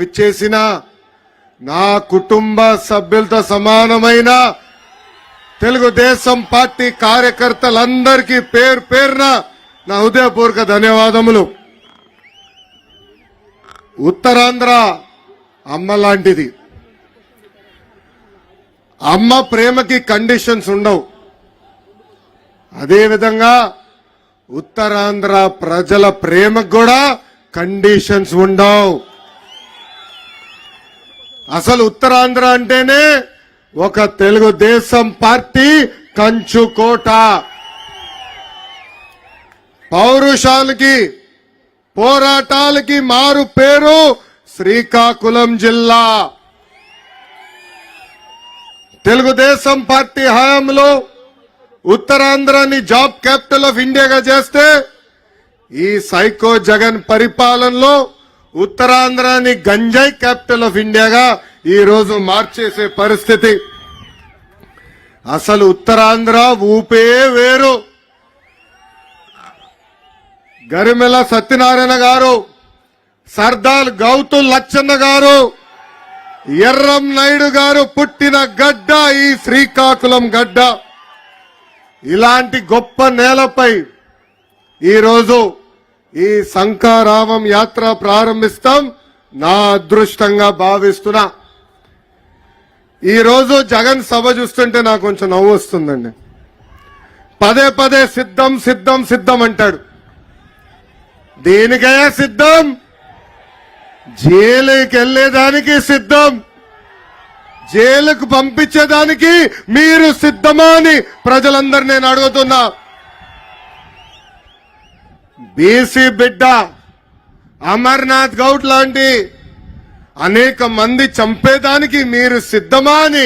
విచ్చేసిన నా కుటుంబ సభ్యులతో సమానమైన తెలుగుదేశం పార్టీ కార్యకర్తలందరికీ పేరు పేరున నా హృదయపూర్వక ధన్యవాదములు. ఉత్తరాంధ్ర అమ్మ లాంటిది. అమ్మ ప్రేమకి కండిషన్స్ ఉండవు. అదేవిధంగా ఉత్తరాంధ్ర ప్రజల ప్రేమకు కూడా కండిషన్స్ ఉండవు. అసలు ఉత్తరాంధ్ర అంటేనే ఒక తెలుగుదేశం పార్టీ కంచుకోట. పౌరుషాలకి పోరాటాలకి మారు పేరు శ్రీకాకుళం జిల్లా. తెలుగుదేశం పార్టీ హయాంలో ఉత్తరాంధ్రాని జాబ్ క్యాపిటల్ ఆఫ్ ఇండియాగా చేస్తే ఈ సైకో జగన్ పరిపాలనలో ఉత్తరాంధ్రాని గంజాయి క్యాపిటల్ ఆఫ్ ఇండియాగా ఈ రోజు మార్చేసే పరిస్థితి. అసలు ఉత్తరాంధ్ర ఊపే వేరు. గరిమెల సత్యనారాయణ గారు, సర్దార్ గౌతుల్ లచ్చన్న గారు, ఎర్రం నాయుడు గారు పుట్టిన గడ్డ ఈ శ్రీకాకుళం గడ్డ. ఇలాంటి గొప్ప నేలపై ఈరోజు ఈ శంఖారావం యాత్ర ప్రారంభిస్తాం. నా అదృష్టంగా భావిస్తున్నా. ఈరోజు జగన్ సభ చూస్తుంటే నాకు కొంచెం నవ్వు వస్తుందండి. పదే పదే సిద్ధం సిద్ధం సిద్ధం అంటాడు. దేనికయ్యా సిద్ధం? జైలుకి వెళ్లేదానికి సిద్ధం. జైలుకు పంపించేదానికి మీరు సిద్ధమా అని ప్రజలందరూ నేను అడుగుతున్నా. బీసీ బిడ్డ అమర్నాథ్ గౌడ్ లాంటి అనేక మంది చంపేదానికి మీరు సిద్ధమా అని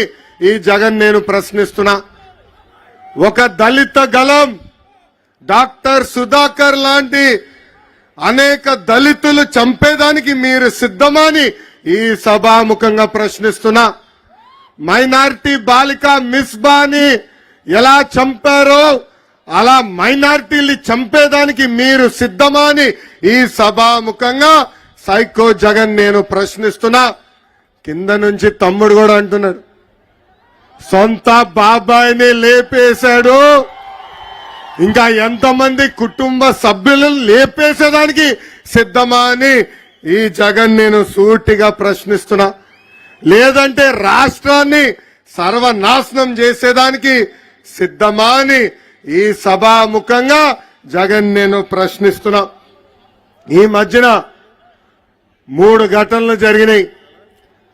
ఈ జగన్ నేను ప్రశ్నిస్తున్నా. ఒక దళిత గలం డాక్టర్ సుధాకర్ లాంటి అనేక దళితులు చంపేదానికి మీరు సిద్ధమా అని ఈ సభాముఖంగా ప్రశ్నిస్తున్నా. మైనారిటీ బాలిక మిస్బాని ఎలా చంపారో అలా మైనారిటీలు చంపేదానికి మీరు సిద్ధమా అని ఈ సభాముఖంగా సైకో జగన్ నేను ప్రశ్నిస్తున్నా. కింద నుంచి తమ్ముడు కూడా అంటున్నాడు, సొంత బాబాయిని లేపేశాడు, ఇంకా ఎంతమంది కుటుంబ సభ్యులను లేపేసేదానికి సిద్ధమా అని ఈ జగన్ నేను సూటిగా ప్రశ్నిస్తున్నా. లేదంటే రాష్ట్రాన్ని సర్వనాశనం చేసేదానికి సిద్ధమా అని ఈ సభాముఖంగా జగన్ నేను ప్రశ్నిస్తున్నా. ఈ మధ్యన 3 ఘటనలు జరిగినాయి.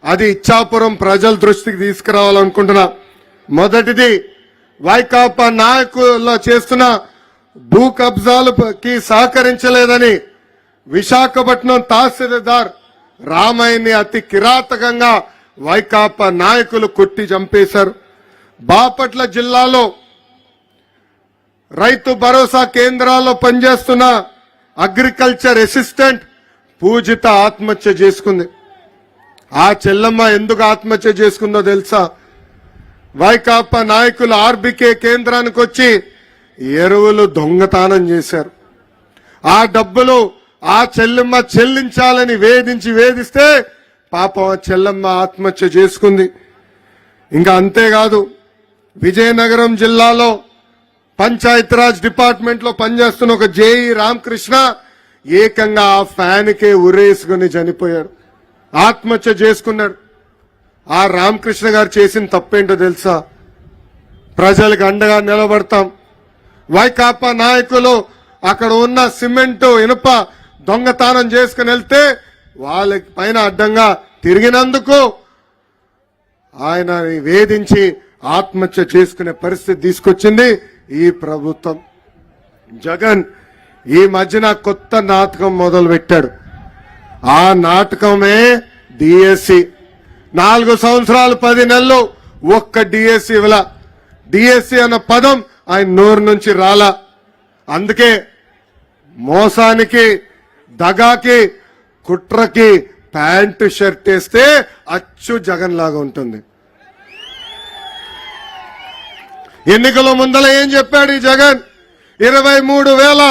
అది ఇచ్చాపురం ప్రజల దృష్టికి తీసుకురావాలనుకుంటున్నా. మొదటిది, వైకాపా నాయకుల్లో చేస్తున్న భూ కబ్జాలకి సహకరించలేదని విశాఖపట్నం తహసీల్దార్ రామయ్యని అతి కిరాతకంగా వైకాపా నాయకులు కొట్టి చంపేశారు. బాపట్ల జిల్లాలో రైతు భరోసా కేంద్రాల్లో పనిచేస్తున్న అగ్రికల్చర్ అసిస్టెంట్ పూజిత ఆత్మహత్య చేసుకుంది. ఆ చెల్లమ్మ ఎందుకు ఆత్మహత్య చేసుకుందో తెలుసా? వైకాపా నాయకులు ఆర్బీకే కేంద్రానికి వచ్చి ఎరువులు దొంగతనం చేశారు. ఆ డబ్బులు ఆ చెల్లెమ్మ చెల్లించాలని వేధిస్తే పాపం ఆ చెల్లెమ్మ ఆత్మహత్య చేసుకుంది. ఇంకా అంతేకాదు, విజయనగరం జిల్లాలో పంచాయతీరాజ్ డిపార్ట్మెంట్ లో పనిచేస్తున్న ఒక జేఈ రామకృష్ణ ఏకంగా ఆ ఫ్యాన్ కే ఉరేసుకుని చనిపోయాడు, ఆత్మహత్య చేసుకున్నాడు. ఆ రామకృష్ణ గారు చేసిన తప్పేంటో తెలుసా? ప్రజలకు అండగా నిలబడతాం. వైకాపా నాయకులు అక్కడ ఉన్న సిమెంటు ఇనుప దొంగతనం చేసుకుని వెళ్తే వాళ్ళ పైన అడ్డంగా తిరిగినందుకు ఆయన వేధించి ఆత్మహత్య చేసుకునే పరిస్థితి తీసుకొచ్చింది ఈ ప్రభుత్వం. జగన్ ఈ మధ్యన కొత్త నాటకం మొదలు పెట్టాడు. ఆ నాటకమే డిఎస్సి. 4 సంవత్సరాలు 10 నెలలు ఒక్క డిఎస్సి ఇవ్వాల. డిఎస్సి అన్న పదం ఆయన నోరు నుంచి రాలా. అందుకే మోసానికి, దగాకి, కుట్రకి ప్యాంటు షర్ట్ వేస్తే అచ్చు జగన్ లాగా ఉంటుంది. ఎన్నికల ముందల ఏం చెప్పాడు ఈ జగన్? 23,000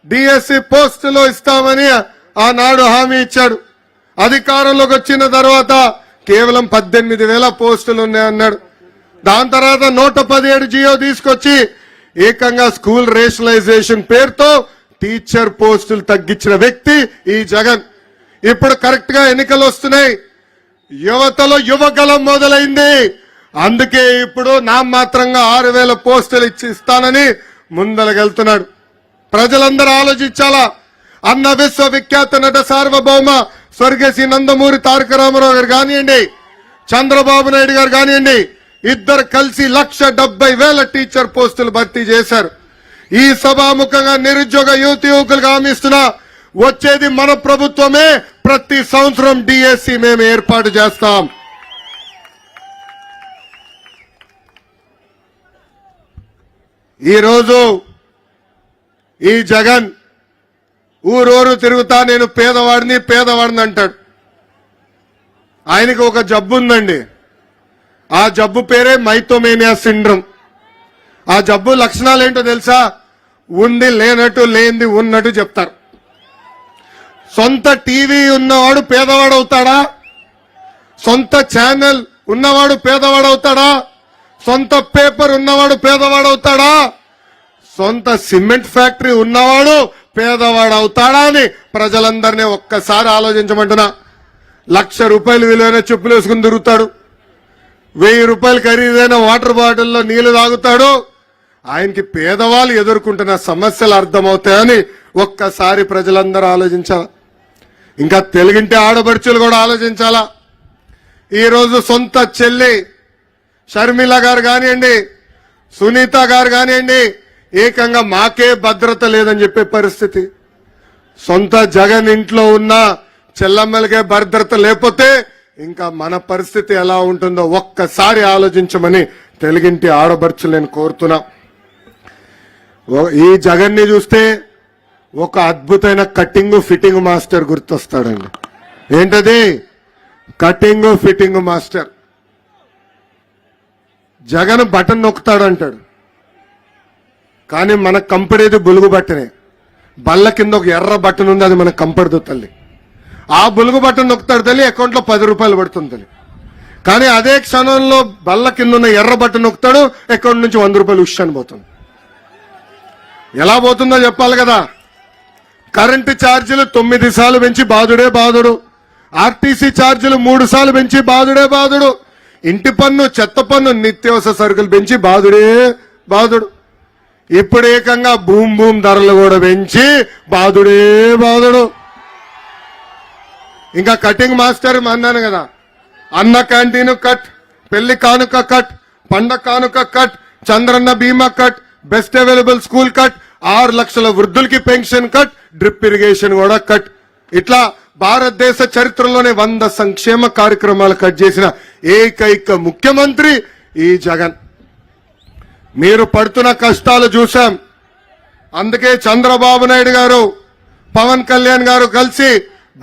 డిఎస్సి పోస్టులు ఇస్తామని ఆనాడు హామీ ఇచ్చాడు. అధికారంలోకి వచ్చిన తర్వాత కేవలం 18,000 పోస్టులు ఉన్నాయన్నాడు. దాని తర్వాత 117 జియో తీసుకొచ్చి ఏకంగా స్కూల్ రేషనలైజేషన్ పేరుతో టీచర్ పోస్టులు తగ్గించిన వ్యక్తి ఈ జగన్. ఇప్పుడు కరెక్ట్ గా ఎన్నికలు వస్తున్నాయి, యువతలో యువగలం మొదలైంది. అందుకే ఇప్పుడు నామాత్రంగా 6,000 పోస్టులు ఇస్తానని ముందలగెళ్తున్నాడు. ప్రజలందరూ ఆలోచించాలా. అన్న విశ్వవిఖ్యాత నట సార్వభౌమ స్వర్గశ్రీ నందమూరి తారక రామారావు గారు కానివ్వండి, చంద్రబాబు నాయుడు గారు కానివ్వండి, ఇద్దరు కలిసి 1,70,000 టీచర్ పోస్టులు భర్తీ చేశారు. ఈ సభాముఖంగా నిరుద్యోగ యువకులకు హామీ ఇస్తున్నా, వచ్చేది మన ప్రభుత్వమే. ప్రతి సంవత్సరం డిఎస్సి మేము ఏర్పాటు చేస్తాం. ఈరోజు ఈ జగన్ ఊరూరు తిరుగుతా నేను పేదవాడిని అంటాడు. ఆయనకి ఒక జబ్బు ఉందండి. ఆ జబ్బు పేరే మైథోమేనియా సిండ్రోమ్. ఆ జబ్బు లక్షణాలు ఏంటో తెలుసా? ఉంది లేనట్టు, లేనిది ఉన్నట్టు చెప్తారు. సొంత టీవీ ఉన్నవాడు పేదవాడవుతాడా? సొంత ఛానల్ ఉన్నవాడు పేదవాడవుతాడా? సొంత పేపర్ ఉన్నవాడు పేదవాడవుతాడా? సొంత సిమెంట్ ఫ్యాక్టరీ ఉన్నవాడు పేదవాడవుతాడా అని ప్రజలందరినీ ఒక్కసారి ఆలోచించమంటున్నా. 1,00,000 రూపాయలు విలువైన చెప్పులు వేసుకుని తిరుగుతాడు, 1,000 రూపాయలు ఖరీదైన వాటర్ బాటిల్లో నీళ్లు తాగుతాడు. ఆయనకి పేదవాళ్ళు ఎదుర్కొంటున్న సమస్యలు అర్థమవుతాయని ఒక్కసారి ప్రజలందరూ ఆలోచించాలా. ఇంకా తెలుగింటి ఆడపడుచులు కూడా ఆలోచించాలా. ఈరోజు సొంత చెల్లి షర్మిల గారు కానివ్వండి, సునీత గారు కానివ్వండి, ఏకంగా మాకే భద్రత లేదని చెప్పే పరిస్థితి. సొంత జగన్ ఇంట్లో ఉన్న చెల్లమ్మలకే భద్రత లేకపోతే ఇంకా మన పరిస్థితి ఎలా ఉంటుందో ఒక్కసారి ఆలోచించమని తెలుగింటి ఆడబడుచులు నేను కోరుతున్నా. ఈ జగన్ ని చూస్తే ఒక అద్భుతమైన కటింగ్ ఫిట్టింగ్ మాస్టర్ గుర్తొస్తాడండి. ఏంటది? Cutting fitting master. Jagan button నొక్కుతాడంటాడు, కానీ మనకు కంపడేది బులుగు బట్టనే. బల్ల కింద ఒక ఎర్ర బటన్ ఉంది, అది మనకు కంపడదు తల్లి. ఆ బులుగు బటన్ నొక్కుతాడు తల్లి, అకౌంట్లో 10 రూపాయలు పడుతుంది తల్లి. కానీ అదే క్షణంలో బల్ల కింద ఉన్న ఎర్ర బటన్ నొక్కుతాడు, అకౌంట్ నుంచి 100 రూపాయలు ఉష్షని పోతుంది. ఎలా పోతుందో చెప్పాలి కదా. కరెంటు ఛార్జీలు 9 సార్లు పెంచి బాధుడే బాధుడు, ఆర్టీసీ ఛార్జీలు 3 సార్లు పెంచి బాధుడే బాధుడు, ఇంటి పన్ను, చెత్త పన్ను, నిత్యావసర సరుకులు పెంచి బాధుడే బాధుడు. ఇప్పుడు ఏకంగా భూమ్ ధరలు కూడా పెంచి బాధుడే బాధుడు. ఇంకా కటింగ్ మాస్టర్ అన్నాను కదా, అన్న క్యాంటీన్ కట్, పెళ్లి కానుక కట్, పండగ కానుక కట్, చంద్రన్న బీమా cut, best available school cut, 6 లక్షల వృద్ధులకి పెన్షన్ కట్, డ్రిప్ ఇరిగేషన్ కూడా కట్. ఇట్లా భారతదేశ చరిత్రలోనే 100 సంక్షేమ కార్యక్రమాలు కట్ చేసిన ఏకైక ముఖ్యమంత్రి ఈ జగన్. మీరు పడుతున్న కష్టాలు చూశాం. అందుకే చంద్రబాబు నాయుడు గారు, పవన్ కళ్యాణ్ గారు కలిసి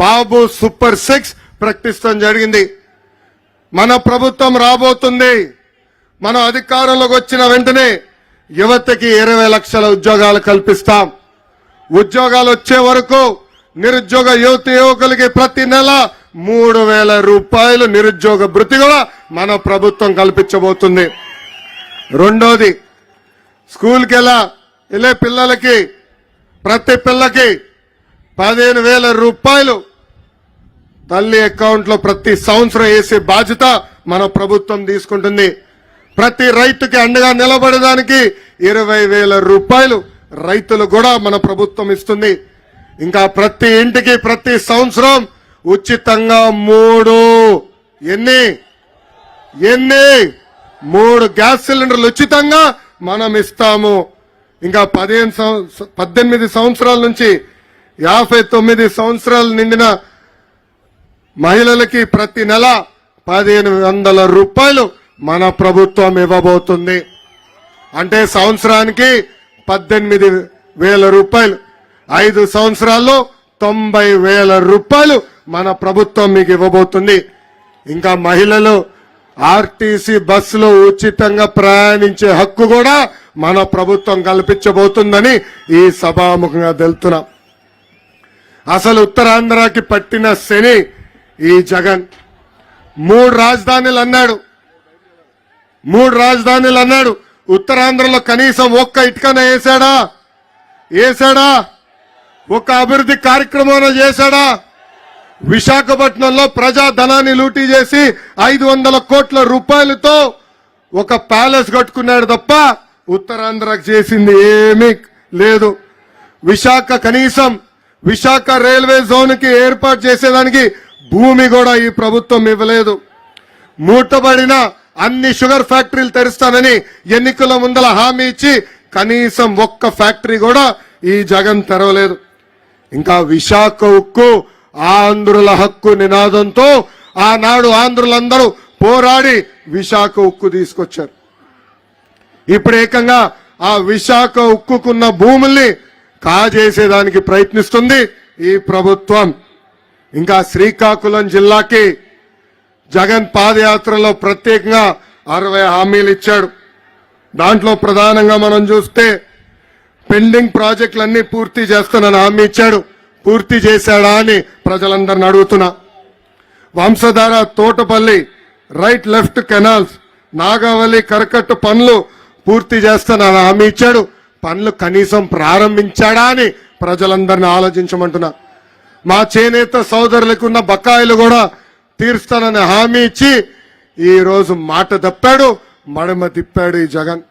బాబు సూపర్ 6 ప్రకటించడం జరిగింది. మన ప్రభుత్వం రాబోతుంది. మన అధికారంలోకి వచ్చిన వెంటనే యువతకి 20 లక్షల ఉద్యోగాలు కల్పిస్తాం. ఉద్యోగాలు వచ్చే వరకు నిరుద్యోగ యువకులకి ప్రతి నెల 3,000 రూపాయలు నిరుద్యోగ భృతి కూడా మన ప్రభుత్వం కల్పించబోతుంది. రెండోది, స్కూల్కి వెళ్ళే పిల్లలకి ప్రతి పిల్లకి 15,000 రూపాయలు తల్లి అకౌంట్లో ప్రతి సంవత్సరం వేసే బాధ్యత మన ప్రభుత్వం తీసుకుంటుంది. ప్రతి రైతుకి అండగా నిలబడడానికి 20,000 రూపాయలు రైతులు కూడా మన ప్రభుత్వం ఇస్తుంది. ఇంకా ప్రతి ఇంటికి ప్రతి సంవత్సరం ఉచితంగా 3 గ్యాస్ సిలిండర్లు ఉచితంగా మనం ఇస్తాము. ఇంకా 18 సంవత్సరాల నుంచి 59 సంవత్సరాలు నిండిన మహిళలకి ప్రతి నెల 1,500 రూపాయలు మన ప్రభుత్వం ఇవ్వబోతుంది. అంటే సంవత్సరానికి 18,000 రూపాయలు, 5 సంవత్సరాల్లో 90,000 రూపాయలు మన ప్రభుత్వం మీకు ఇవ్వబోతుంది. ఇంకా మహిళలు ఆర్టీసీ బస్సులో ఉచితంగా ప్రయాణించే హక్కు కూడా మన ప్రభుత్వం కల్పించబోతుందని ఈ సభాముఖంగా తెలుపుతున్నాం. అసలు ఉత్తరాంధ్రకి పట్టిన శని ఈ జగన్. మూడు రాజధానులు అన్నాడు. ఉత్తరాంధ్రలో కనీసం ఒక్క ఇటుకన వేసాడా? ఒక్క అభివృద్ధి కార్యక్రమం చేశాడా? విశాఖపట్నంలో ప్రజా ధనాన్ని లూటీ చేసి 500 కోట్ల రూపాయలతో ఒక ప్యాలెస్ కట్టుకున్నాడు తప్ప ఉత్తరాంధ్రకు చేసింది ఏమీ లేదు. కనీసం విశాఖ రైల్వే జోన్ కి ఏర్పాటు చేసేదానికి భూమి కూడా ఈ ప్రభుత్వం ఇవ్వలేదు. మూటబడిన అన్ని షుగర్ ఫ్యాక్టరీలు తెరుస్తానని ఎన్నికల ముందల హామీ ఇచ్చి కనీసం ఒక్క ఫ్యాక్టరీ కూడా ఈ జగన్ తెరవలేదు. ఇంకా విశాఖ ఉక్కు ఆంధ్రుల హక్కు నినాదంతో ఆనాడు ఆంధ్రులందరూ పోరాడి విశాఖ ఉక్కు తీసుకొచ్చారు. ఇప్పుడు ఏకంగా ఆ విశాఖ ఉక్కుకున్న భూముల్ని కాజేసేదానికి ప్రయత్నిస్తుంది ఈ ప్రభుత్వం. ఇంకా శ్రీకాకుళం జిల్లాకి జగన్ పాదయాత్రలో ప్రత్యేకంగా 60 హామీలు ఇచ్చాడు. దాంట్లో ప్రధానంగా మనం చూస్తే పెండింగ్ ప్రాజెక్టులన్నీ పూర్తి చేస్తానని హామీ ఇచ్చాడు. పూర్తి చేశాడా అని ప్రజలందరిని అడుగుతున్నా. Vamsadhara Thotapalli right left canals Nagavali కరకట్టు పనులు పూర్తి చేస్తానని హామీ ఇచ్చాడు. పనులు కనీసం ప్రారంభించాడా అని ప్రజలందరినీ ఆలోచించమంటున్నా. మా చేనేత సోదరులకు ఉన్న బకాయిలు కూడా తీరుస్తానని హామీ ఇచ్చి ఈ రోజు మాట తప్పాడు, మడమ తిప్పాడు ఈ జగన్.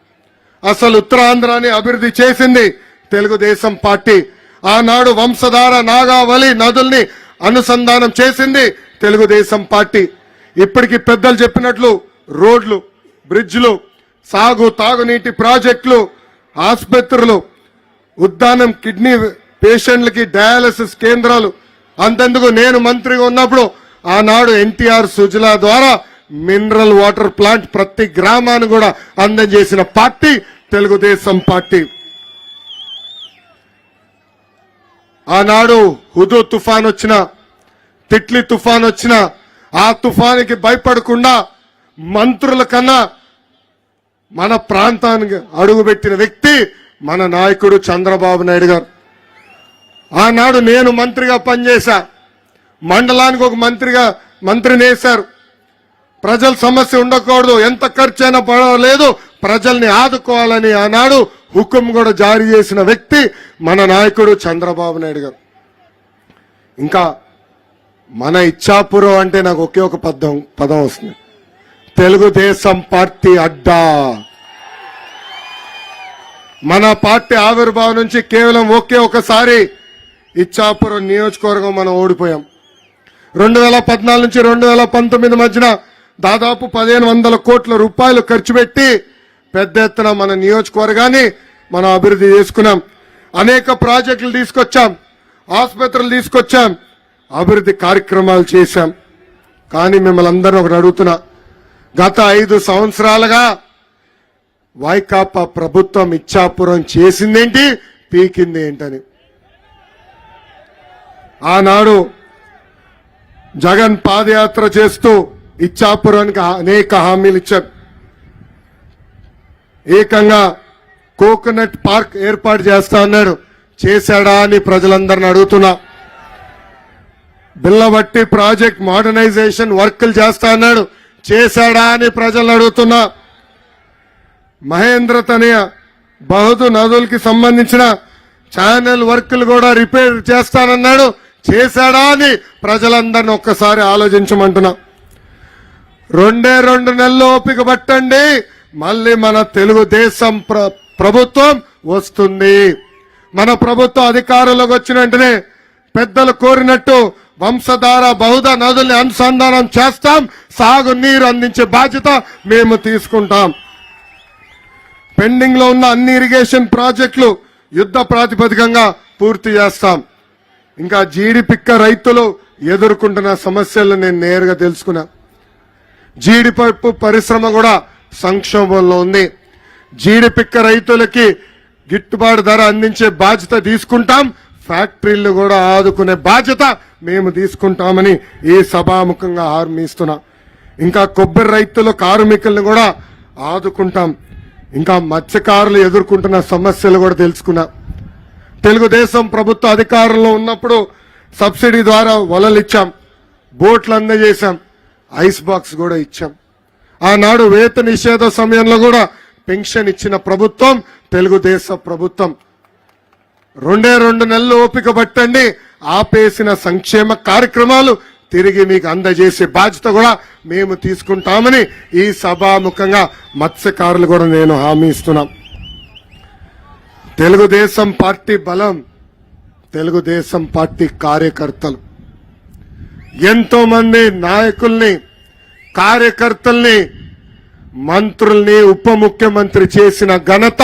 అసలు ఉత్తరాంధ్రాని అభివృద్ధి చేసింది తెలుగుదేశం పార్టీ. ఆనాడు వంశధార నాగావళి నదుల్ని అనుసంధానం చేసింది తెలుగుదేశం పార్టీ. ఇప్పటికి పెద్దలు చెప్పినట్లు రోడ్లు, బ్రిడ్జ్లు, తాగునీటి ప్రాజెక్టులు, ఆసుపత్రులు, ఉద్దానం కిడ్నీ పేషెంట్లకి డయాలసిస్ కేంద్రాలు. అంతెందుకు నేను మంత్రిగా ఉన్నప్పుడు ఆనాడు ఎన్టీఆర్ సుజలా ద్వారా మినరల్ వాటర్ ప్లాంట్ ప్రతి గ్రామాన్ని కూడా అందజేసిన పార్టీ తెలుగుదేశం పార్టీ. ఆనాడు హుదూ తుఫాన్ వచ్చిన, తిట్లీ తుఫాన్ వచ్చిన ఆ తుఫానికి భయపడకుండా మంత్రుల కన్నా మన ప్రాంతానికి అడుగుపెట్టిన వ్యక్తి మన నాయకుడు చంద్రబాబు నాయుడు గారు. ఆనాడు నేను మంత్రిగా పనిచేశా. మండలానికి ఒక మంత్రిని వేశారు. ప్రజల సమస్య ఉండకూడదు, ఎంత ఖర్చైనా పర్వాలేదు, ప్రజల్ని ఆదుకోవాలని ఆనాడు హుకుం కూడా జారీ చేసిన వ్యక్తి మన నాయకుడు చంద్రబాబు నాయుడు గారు. ఇంకా మన ఇచ్చాపురం అంటే నాకు ఒకే ఒక పదం వస్తుంది, తెలుగుదేశం పార్టీ అడ్డా. మన పార్టీ ఆవిర్భావం నుంచి కేవలం ఒకే ఒకసారి ఇచ్చాపురం నియోజకవర్గం మనం ఓడిపోయాం. 2014 నుంచి 2019 మధ్యన దాదాపు 1500 కోట్ల రూపాయలు ఖర్చు పెట్టి పెద్ద ఎత్తున మన నియోజకవర్గాన్ని మనం అభివృద్ధి చేసుకున్నాం. అనేక ప్రాజెక్టులు తీసుకొచ్చాం, ఆసుపత్రులు తీసుకొచ్చాం, అభివృద్ధి కార్యక్రమాలు చేశాం. కానీ మిమ్మల్ని అందరూ ఒకటి అడుగుతున్నా, గత 5 సంవత్సరాలుగా వైకాపా ప్రభుత్వం ఇచ్చాపురం చేసిందేంటి, పీకింది ఏంటని. ఆనాడు జగన్ పాదయాత్ర చేస్తూ ఇచ్చాపురానికి అనేక హామీలు ఇచ్చారు. ఏకంగా కోకోనట్ పార్క్ ఏర్పాటు చేస్తా అన్నాడు, చేశాడా అని ప్రజలందరిని అడుగుతున్నా. బిల్లబట్టి ప్రాజెక్ట్ మోడర్నైజేషన్ వర్కులు చేస్తా అన్నాడు, చేశాడా అని ప్రజలను అడుగుతున్నా. మహేంద్ర తనయ బహుదు నదులకి సంబంధించిన ఛానల్ వర్కులు కూడా రిపేర్ చేస్తానన్నాడు, చేశాడా అని ప్రజలందరినీ ఒక్కసారి ఆలోచించమంటున్నా. 2 నెలలు ఓపిక పట్టండి, మళ్ళీ మన తెలుగుదేశం ప్రభుత్వం వస్తుంది. మన ప్రభుత్వం అధికారంలోకి వచ్చిన వెంటనే పెద్దలు కోరినట్టు వంశధార బహుదా నదుల్ని అనుసంధానం చేస్తాం, సాగునీరు అందించే బాధ్యత మేము తీసుకుంటాం. పెండింగ్ లో ఉన్న అన్ని ఇరిగేషన్ ప్రాజెక్టులు యుద్ధ ప్రాతిపదికంగా పూర్తి చేస్తాం. ఇంకా జీడిపిక్క రైతులు ఎదుర్కొంటున్న సమస్యలు నేను నేరుగా తెలుసుకున్నా. జీడిపప్పు పరిశ్రమ కూడా సంక్షోభంలో ఉంది. జీడిపిక్క రైతులకి గిట్టుబాటు ధర అందించే బాధ్యత తీసుకుంటాం, ఫ్యాక్టరీలు కూడా ఆదుకునే బాధ్యత మేము తీసుకుంటామని ఈ సభాముఖంగా హామీ ఇస్తున్నా. ఇంకా కొబ్బరి రైతులు కార్మికులను కూడా ఆదుకుంటాం. ఇంకా మత్స్యకారులు ఎదుర్కొంటున్న సమస్యలు కూడా తెలుసుకున్నా. తెలుగుదేశం ప్రభుత్వ అధికారంలో ఉన్నప్పుడు సబ్సిడీ ద్వారా వలలు ఇచ్చాం, బోట్లు అందజేశాం, ఐస్ బాక్స్ కూడా ఇచ్చాం. ఆనాడు వేత నిషేధ సమయంలో కూడా పెన్షన్ ఇచ్చిన ప్రభుత్వం తెలుగుదేశం ప్రభుత్వం. 2 నెలలు ఓపిక పట్టండి, ఆపేసిన సంక్షేమ కార్యక్రమాలు తిరిగి మీకు అందజేసే బాధ్యత కూడా మేము తీసుకుంటామని ఈ సభాముఖంగా మత్స్యకారులు కూడా నేను హామీ ఇస్తున్నాం. తెలుగుదేశం పార్టీ బలం, తెలుగుదేశం పార్టీ కార్యకర్తలు. ఎంతో మంది నాయకుల్ని, కార్యకర్తల్ని, మంత్రుల్ని ఉప ముఖ్యమంత్రి చేసిన ఘనత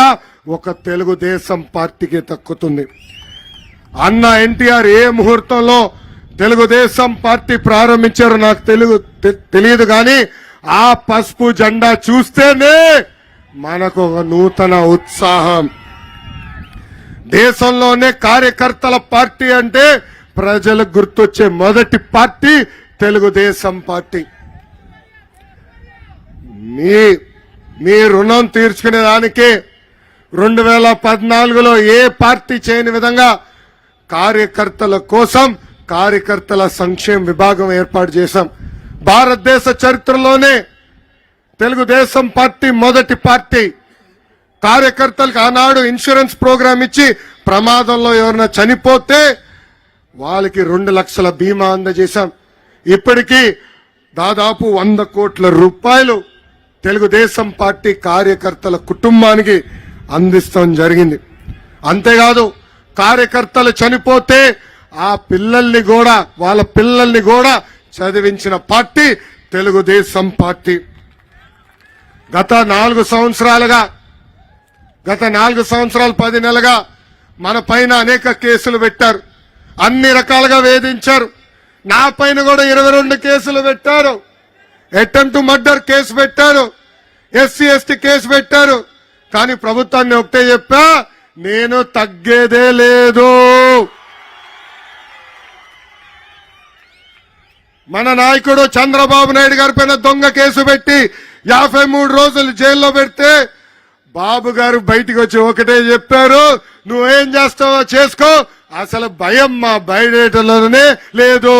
ఒక తెలుగుదేశం పార్టీకి దక్కుతుంది. అన్న ఎన్టీఆర్ ఏ ముహూర్తంలో తెలుగుదేశం పార్టీ ప్రారంభించారో నాకు తెలియదు కానీ ఆ పసుపు జెండా చూస్తేనే మనకు ఒక నూతన ఉత్సాహం. దేశంలోనే కార్యకర్తల పార్టీ అంటే ప్రజలకు గుర్తొచ్చే మొదటి పార్టీ తెలుగుదేశం పార్టీ. మీ రుణం తీర్చుకునే దానికే 2014లో ఏ పార్టీ చేయని విధంగా కార్యకర్తల కోసం కార్యకర్తల సంక్షేమ విభాగం ఏర్పాటు చేశాం. భారతదేశ చరిత్రలోనే తెలుగుదేశం పార్టీ మొదటి పార్టీ. కార్యకర్తలకు ఆనాడు ఇన్సూరెన్స్ ప్రోగ్రాం ఇచ్చి ప్రమాదంలో ఎవరైనా చనిపోతే వాళ్ళకి 2 లక్షల బీమా అందజేశాం. ఇప్పటికీ దాదాపు 100 కోట్ల రూపాయలు తెలుగుదేశం పార్టీ కార్యకర్తల కుటుంబానికి అందిస్తాం జరిగింది. అంతేకాదు కార్యకర్తలు చనిపోతే ఆ పిల్లల్ని కూడా, వాళ్ళ పిల్లల్ని కూడా చదివించిన పార్టీ తెలుగుదేశం పార్టీ. గత 4 సంవత్సరాలు 10 నెలలుగా మన పైన అనేక కేసులు పెట్టారు, అన్ని రకాలుగా వేధించారు. నా పైన కూడా 22 కేసులు పెట్టారు. అటెంప్ట్ టు మర్డర్ కేసు పెట్టారు, ఎస్సీ ఎస్టీ కేసు పెట్టారు. కానీ ప్రభుత్వాన్ని ఒకటే చెప్పా, నేను తగ్గేదే లేదు. మన నాయకుడు చంద్రబాబు నాయుడు గారి పైన దొంగ కేసు పెట్టి 53 రోజులు జైల్లో పెడితే బాబు గారు బయటికి వచ్చి ఒకటే చెప్పారు, నువ్వేం చేస్తావో చేసుకో, అసలు భయం మా బయటలోనే లేదు.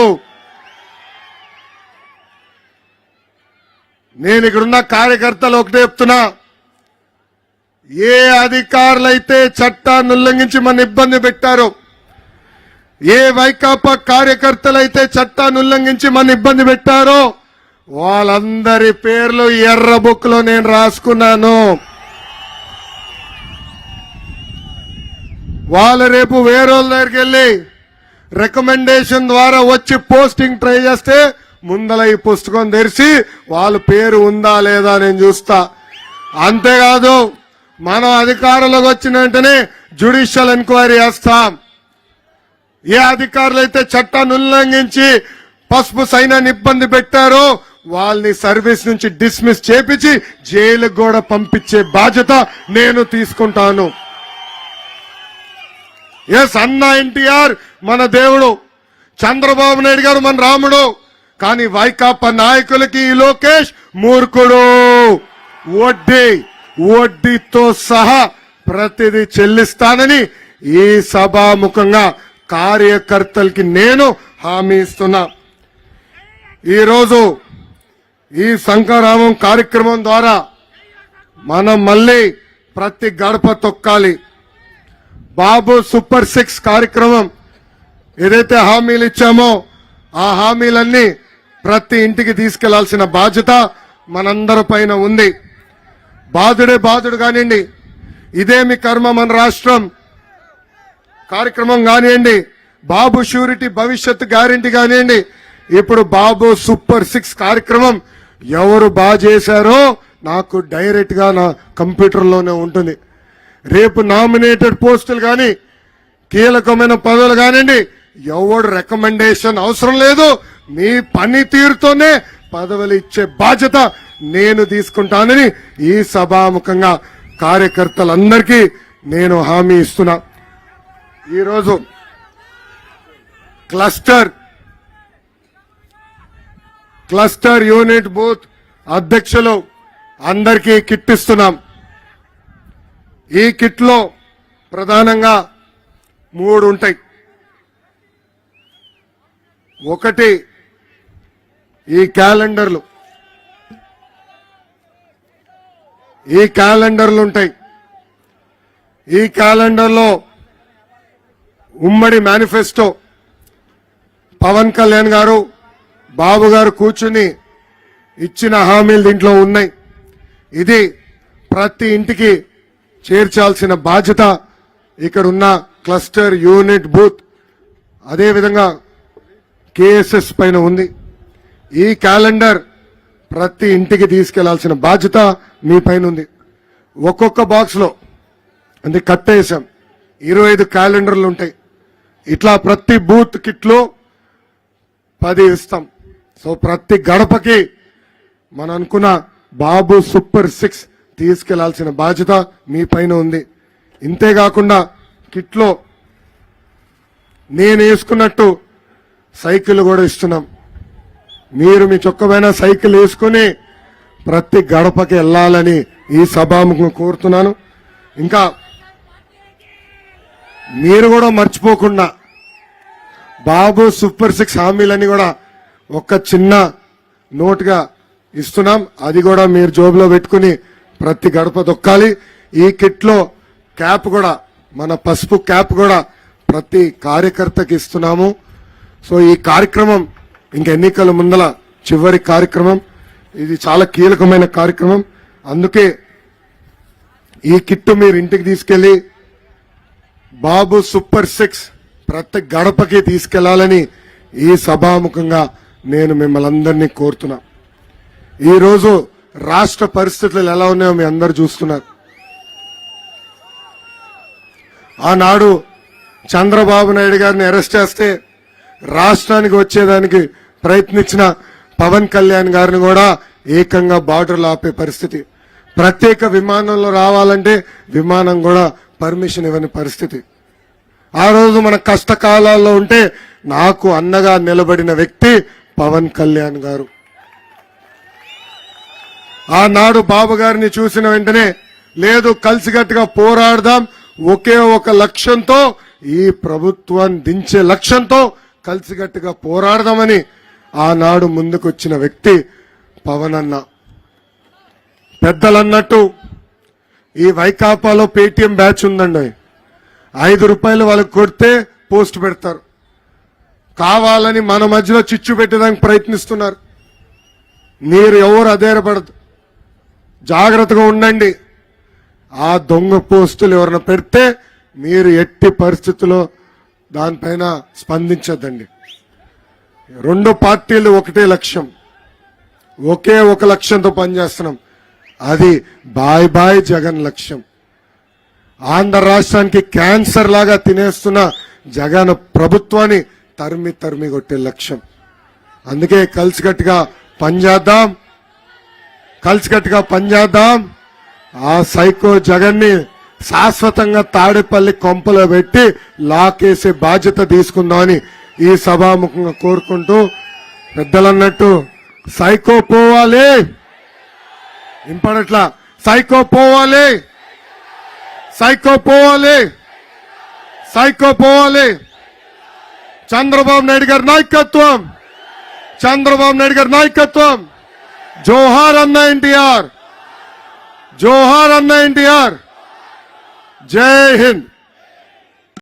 నేను ఇక్కడున్న కార్యకర్తలు ఒకటే చెప్తున్నా, ఏ అధికారులైతే చట్టాన్ని ఉల్లంఘించి మన ఇబ్బంది పెట్టారో, ఏ వైకాపా కార్యకర్తలైతే చట్టాన్ని ఉల్లంఘించి మన ఇబ్బంది పెట్టారో వాళ్ళందరి పేర్లు ఎర్ర బుక్ లో నేను రాసుకున్నాను. వాళ్ళు రేపు వేరే దగ్గరికి వెళ్ళి రికమెండేషన్ ద్వారా వచ్చి పోస్టింగ్ ట్రై చేస్తే ముందల ఈ పుస్తకం తెరిచి వాళ్ళ పేరు ఉందా లేదా నేను చూస్తా. అంతేకాదు మనం అధికారంలోకి వచ్చిన వెంటనే జ్యుడిషియల్ ఎంక్వైరీ చేస్తాం. ఏ అధికారులు అయితే చట్టాన్ని ఉల్లంఘించి పసుపు సైన్యాన్ని ఇబ్బంది పెట్టారో వాళ్ళని సర్వీస్ నుంచి డిస్మిస్ చేపించి జైలుకు కూడా పంపించే బాధ్యత నేను తీసుకుంటాను. ఎస్, అన్న ఎన్టీఆర్ మన దేవుడు, చంద్రబాబు నాయుడు గారు మన రాముడు. కానీ వైకాపా నాయకులకి ఈ లోకేష్ మూర్ఖుడు. వడ్డీతో సహా ప్రతిదీ చెల్లిస్తానని ఈ సభాముఖంగా కార్యకర్తలకి నేను హామీ ఇస్తున్నా. ఈరోజు ఈ శంకరామం కార్యక్రమం ద్వారా మనం మళ్ళీ ప్రతి గడప తొక్కాలి. బాబు సూపర్ 6 కార్యక్రమం ఏదైతే హామీలు ఇచ్చామో ఆ హామీలన్నీ ప్రతి ఇంటికి తీసుకెళ్లాల్సిన బాధ్యత మనందరి పైన ఉంది. బాధుడు కానివ్వండి, ఇదేమి కర్మ మన రాష్ట్రం కార్యక్రమం కానివ్వండి, బాబు షూరిటీ భవిష్యత్తు గ్యారెంటీ కానివ్వండి, ఇప్పుడు బాబు సూపర్ 6 కార్యక్రమం ఎవరు బాగా చేశారో నాకు డైరెక్ట్ గా నా కంప్యూటర్లోనే ఉంటుంది. రేపు నామినేటెడ్ పోస్టులు కానీ కీలకమైన పదవులు కానివ్వండి, ఎవడు రికమెండేషన్ అవసరం లేదు, మీ పనితీరుతోనే పదవులు ఇచ్చే బాధ్యత నేను తీసుకుంటానని ఈ సభాముఖంగా కార్యకర్తలందరికీ నేను హామీ ఇస్తున్నా. ఈరోజు క్లస్టర్ యూనిట్ బూత్ అధ్యక్షులు అందరికీ కిట్ ఇస్తున్నాం. ఈ కిట్ లో ప్రధానంగా 3 ఉంటాయి. ఒకటి ఈ క్యాలెండర్లు ఉంటాయి. ఈ క్యాలెండర్లో ఉమ్మడి మేనిఫెస్టో పవన్ కళ్యాణ్ గారు బాబు గారు కూర్చుని ఇచ్చిన హామీలు దీంట్లో ఉన్నాయి. ఇది ప్రతి ఇంటికి చేర్చాల్సిన బాధ్యత ఇక్కడ ఉన్న క్లస్టర్ యూనిట్ బూత్ అదేవిధంగా కేఎస్ఎస్ పైన ఉంది. ఈ క్యాలెండర్ ప్రతి ఇంటికి తీసుకెళ్లాల్సిన బాధ్యత మీ పైన ఉంది. ఒక్కొక్క బాక్స్ లో అంటే కట్టేసాం 25 క్యాలెండర్లు ఉంటాయి. ఇట్లా ప్రతి బూత్ కిట్లో 10 ఇస్తాం. సో ప్రతి గడపకి మనం అనుకున్న బాబు సూపర్ 6 తీసుకెళ్లాల్సిన బాధ్యత మీ పైన ఉంది. ఇంతేకాకుండా కిట్లో నేను వేసుకున్నట్టు సైకిల్ కూడా ఇస్తున్నాం. మీరు మీ చొక్కమైన సైకిల్ వేసుకుని ప్రతి గడపకి వెళ్ళాలని ఈ సభాముఖం కోరుతున్నాను. ఇంకా మీరు కూడా మర్చిపోకుండా బాబు సూపర్ 6 హామీలని కూడా ఒక చిన్న నోట్గా ఇస్తున్నాం. అది కూడా మీరు జోబులో పెట్టుకుని ప్రతి గడప దొక్కాలి. ఈ కిట్ లో క్యాప్ కూడా మన పసుపు క్యాప్ కూడా ప్రతి కార్యకర్తకి ఇస్తున్నాము. సో ఈ కార్యక్రమం ఇంకా ఎన్నికల ముందల చివరి కార్యక్రమం. ఇది చాలా కీలకమైన కార్యక్రమం. అందుకే ఈ కిట్ మీరు ఇంటికి తీసుకెళ్లి బాబు సూపర్ 6 ప్రతి గడపకి తీసుకెళ్లాలని ఈ సభాముఖంగా నేను మిమ్మల్ని అందరినీ కోరుతున్నా. ఈ రోజు రాష్ట్ర పరిస్థితులు ఎలా ఉన్నాయో మీ అందరు చూస్తున్నారు. ఆనాడు చంద్రబాబు నాయుడు గారిని అరెస్ట్ చేస్తే రాష్ట్రానికి వచ్చేదానికి ప్రయత్నించిన పవన్ కళ్యాణ్ గారిని కూడా ఏకంగా బార్డర్లో ఆపే పరిస్థితి. ప్రత్యేక విమానంలో రావాలంటే విమానం కూడా పర్మిషన్ ఇవ్వని పరిస్థితి. ఆ రోజు మన కష్టకాలాల్లో ఉంటే నాకు అన్నగా నిలబడిన వ్యక్తి పవన్ కళ్యాణ్ గారు. ఆనాడు బాబు గారిని చూసిన వెంటనే లేదు కలిసికట్టుగా పోరాడదాం, ఒకే ఒక లక్ష్యంతో ఈ ప్రభుత్వాన్ని దించే లక్ష్యంతో కలిసికట్టుగా పోరాడదామని ఆనాడు ముందుకొచ్చిన వ్యక్తి పవన్ అన్న. పెద్దలన్నట్టు ఈ వైకాపాలో పేటీఎం బ్యాచ్ ఉందండి. 5 రూపాయలు వాళ్ళకి కొడితే పోస్ట్ పెడతారు. కావాలని మన మధ్యలో చిచ్చు పెట్టడానికి ప్రయత్నిస్తున్నారు. మీరు ఎవరు అధైర్యపడదు, జాగ్రత్తగా ఉండండి. ఆ దొంగ పోస్టులు ఎవరైనా పెడితే మీరు ఎట్టి పరిస్థితుల్లో దానిపైన స్పందించద్దండి. 2 పార్టీలు ఒకటే లక్ష్యం, ఒకే ఒక లక్ష్యంతో పనిచేస్తున్నాం. అది బాయ్ బాయ్ జగన్ లక్ష్యం. ఆంధ్ర రాష్ట్రానికి క్యాన్సర్ లాగా తినేస్తున్న జగన్ ప్రభుత్వాన్ని తరిమి తరిమి కొట్టే లక్ష్యం. అందుకే కలిసికట్టుగా పనిచేద్దాం. ఆ సైకో జగన్ ని శాశ్వతంగా తాడేపల్లి కొంపలో పెట్టి లాకేసే బాధ్యత తీసుకుందామని ఈ సభాముఖంగా కోరుకుంటూ, పెద్దలన్నట్టు సైకో పోవాలి, ఇంపడట్లా సైకో పోవాలి, చంద్రబాబు నాయుడు గారి నాయకత్వం, జోహార్ అన్న ఎన్టీఆర్, జై హింద్.